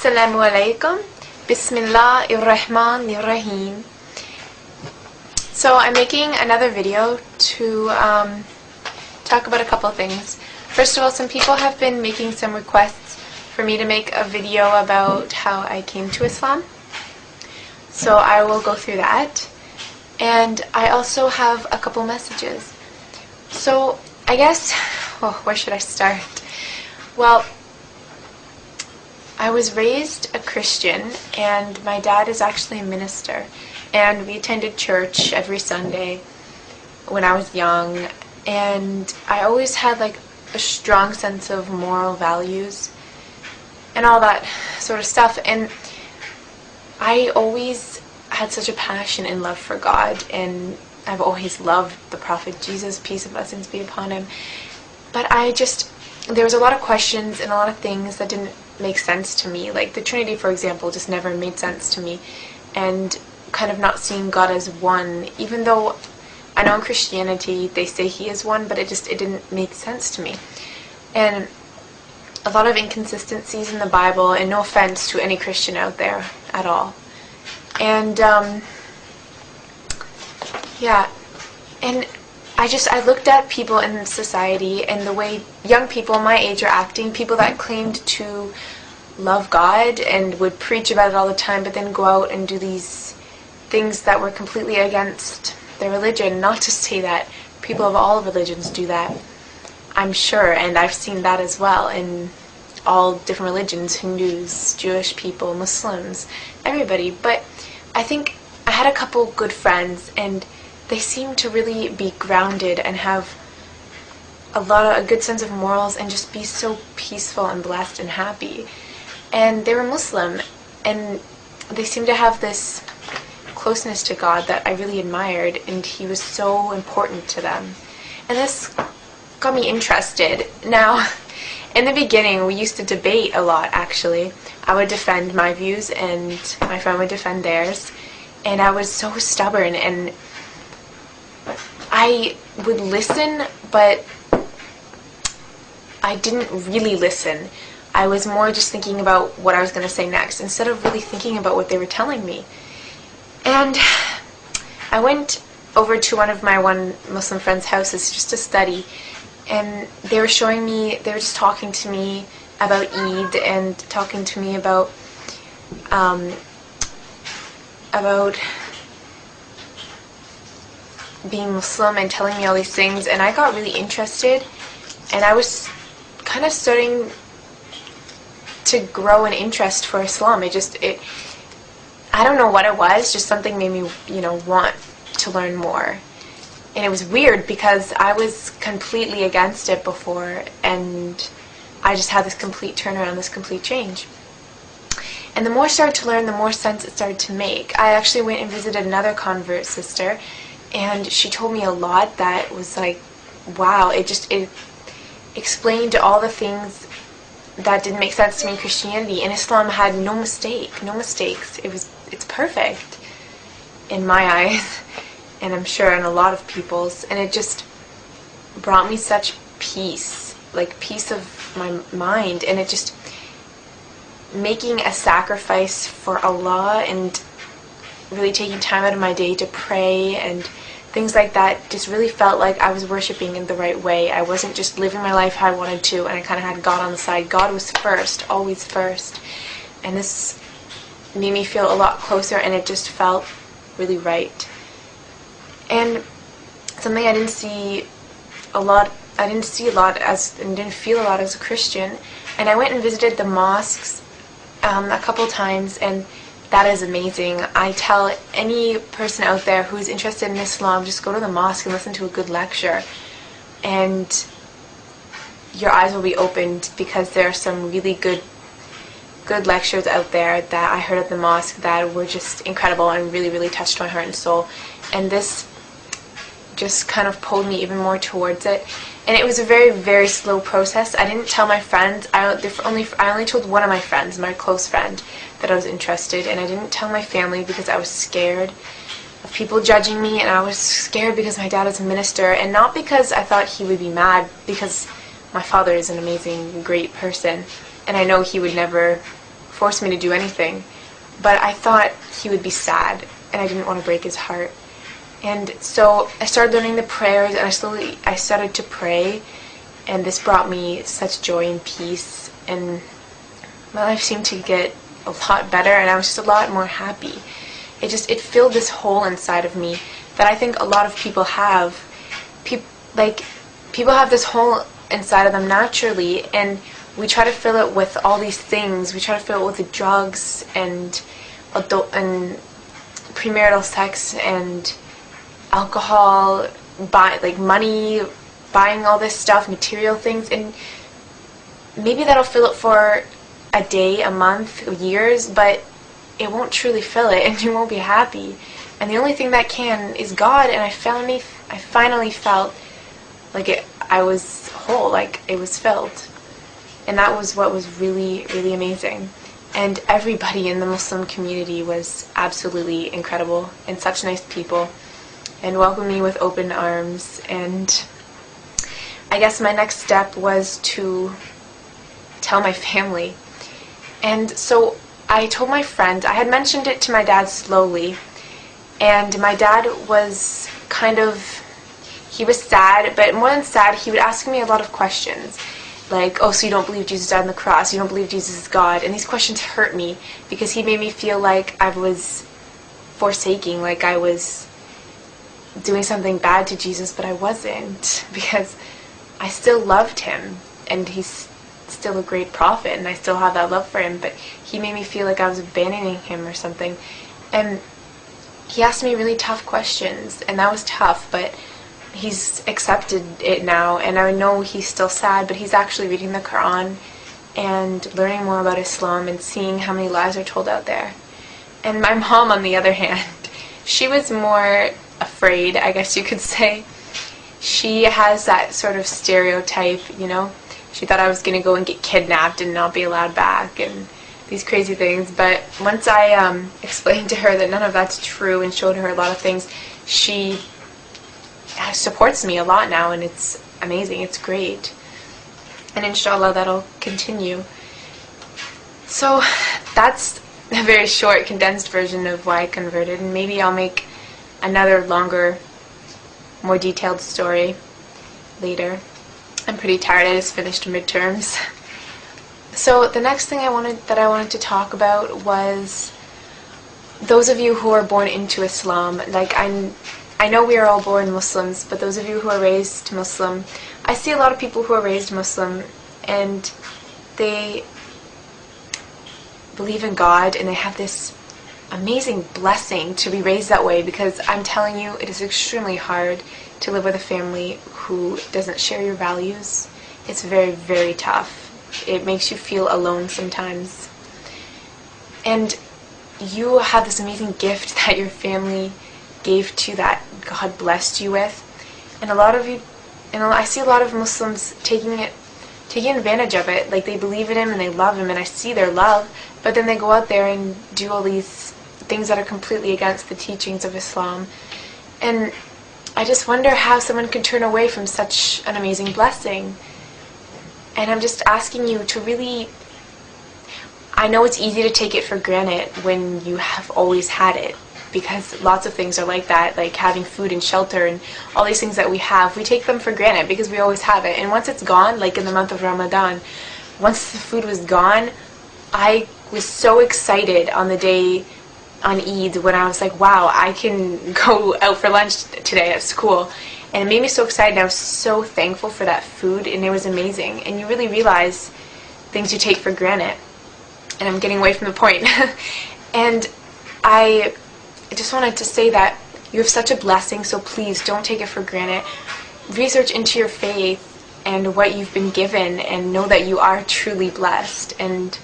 Assalamu alaikum. Bismillahirrahmanirrahim. So I'm making another video to talk about a couple of things. First of all, some people have been making some requests for me to make a video about how I came to Islam. So I will go through that. And I also have a couple messages. So I guess, where should I start? Well, I was raised a Christian, and my dad is actually a minister, and we attended church every Sunday when I was young, and I always had like a strong sense of moral values and all that sort of stuff, and I always had such a passion and love for God, and I've always loved the Prophet Jesus, peace and blessings be upon him, but there was a lot of questions and a lot of things that didn't make sense to me. Like the Trinity, for example, just never made sense to me, and kind of not seeing God as one, even though I know in Christianity they say he is one, but it didn't make sense to me. And a lot of inconsistencies in the Bible, and no offense to any Christian out there at all. And and I looked at people in society and the way young people my age are acting, people that claimed to love God and would preach about it all the time, but then go out and do these things that were completely against their religion. Not to say that people of all religions do that, I'm sure, and I've seen that as well in all different religions, Hindus, Jewish people, Muslims, everybody. But I think I had a couple good friends, and they seemed to really be grounded and have a good sense of morals and just be so peaceful and blessed and happy. And they were Muslim, and they seemed to have this closeness to God that I really admired, and he was so important to them. And this got me interested. Now, in the beginning, we used to debate a lot, actually. I would defend my views, and my friend would defend theirs. And I was so stubborn, and I would listen, but I didn't really listen. I was more just thinking about what I was going to say next, instead of really thinking about what they were telling me. And I went over to one of my Muslim friend's houses just to study, and they were just talking to me about Eid, and talking to me about being Muslim, and telling me all these things, and I got really interested, and I was kind of starting to grow an interest for Islam. I don't know what it was, just something made me, want to learn more. And it was weird because I was completely against it before, and I just had this complete turnaround, this complete change. And the more I started to learn, the more sense it started to make. I actually went and visited another convert sister, and she told me a lot that was like, wow, it explained all the things that didn't make sense to me in Christianity. And Islam had no mistakes. It's perfect in my eyes, and I'm sure in a lot of people's, and it just brought me such peace, like peace of my mind, and it just making a sacrifice for Allah and really taking time out of my day to pray and things like that just really felt like I was worshiping in the right way. I wasn't just living my life how I wanted to, and I kind of had God on the side. God was first, always first. And this made me feel a lot closer, and it just felt really right. And something I didn't see a lot and didn't feel a lot as a Christian. And I went and visited the mosques a couple times, and that is amazing. I tell any person out there who's interested in Islam, just go to the mosque and listen to a good lecture, and your eyes will be opened, because there are some really good lectures out there that I heard at the mosque that were just incredible and really, really touched my heart and soul. And this just kind of pulled me even more towards it. And it was a very, very slow process. I didn't tell my friends. I only told one of my friends, my close friend, that I was interested. And I didn't tell my family because I was scared of people judging me. And I was scared because my dad is a minister. And not because I thought he would be mad, because my father is an amazing, great person. And I know he would never force me to do anything. But I thought he would be sad, and I didn't want to break his heart. And so I started learning the prayers, and I started to pray, and this brought me such joy and peace, and my life seemed to get a lot better, and I was just a lot more happy. It filled this hole inside of me that I think a lot of people have. People have this hole inside of them naturally, and we try to fill it with all these things. We try to fill it with the drugs and premarital sex and alcohol, money, buying all this stuff, material things, and maybe that'll fill it for a day, a month, years, but it won't truly fill it, and you won't be happy. And the only thing that can is God, and I finally felt like I was whole, like it was filled. And that was what was really, really amazing. And everybody in the Muslim community was absolutely incredible, and such nice people, and welcomed me with open arms. And I guess my next step was to tell my family. And so I told my friend, I had mentioned it to my dad slowly, and my dad was he was sad, but more than sad, he would ask me a lot of questions. Like, oh, so you don't believe Jesus died on the cross, you don't believe Jesus is God. And these questions hurt me, because he made me feel like I was forsaking, like I was doing something bad to Jesus, but I wasn't, because I still loved him, and he's still a great prophet, and I still have that love for him, but he made me feel like I was abandoning him or something. And he asked me really tough questions, and that was tough, but he's accepted it now, and I know he's still sad, but he's actually reading the Quran and learning more about Islam and seeing how many lies are told out there. And my mom, on the other hand, she was more afraid, I guess you could say. She has that sort of stereotype, you know. She thought I was going to go and get kidnapped and not be allowed back and these crazy things. But once I explained to her that none of that's true and showed her a lot of things, she supports me a lot now, and it's amazing. It's great. And inshallah, that'll continue. So that's a very short, condensed version of why I converted, and maybe I'll make another longer, more detailed story later. I'm pretty tired. I just finished midterms. So the next thing I wanted to talk about was those of you who are born into Islam. Like, I know we are all born Muslims, but those of you who are raised Muslim, I see a lot of people who are raised Muslim, and they believe in God, and they have this amazing blessing to be raised that way, because I'm telling you, it is extremely hard to live with a family who doesn't share your values. It's very, very tough. It makes you feel alone sometimes. And you have this amazing gift that your family gave to you, that God blessed you with. And a lot of you, and I see a lot of Muslims taking advantage of it. Like, they believe in him and they love him, and I see their love, but then they go out there and do all these things that are completely against the teachings of Islam. And I just wonder how someone can turn away from such an amazing blessing. And I'm just asking you to really, I know it's easy to take it for granted when you have always had it, because lots of things are like that, like having food and shelter and all these things that we have, we take them for granted because we always have it. And once it's gone, like in the month of Ramadan, once the food was gone, I was so excited on the day on Eid when I was like, wow, I can go out for lunch today at school. And it made me so excited, and I was so thankful for that food, and it was amazing. And you really realize things you take for granted. And I'm getting away from the point. And I just wanted to say that you have such a blessing, so please don't take it for granted. Research into your faith and what you've been given, and know that you are truly blessed. And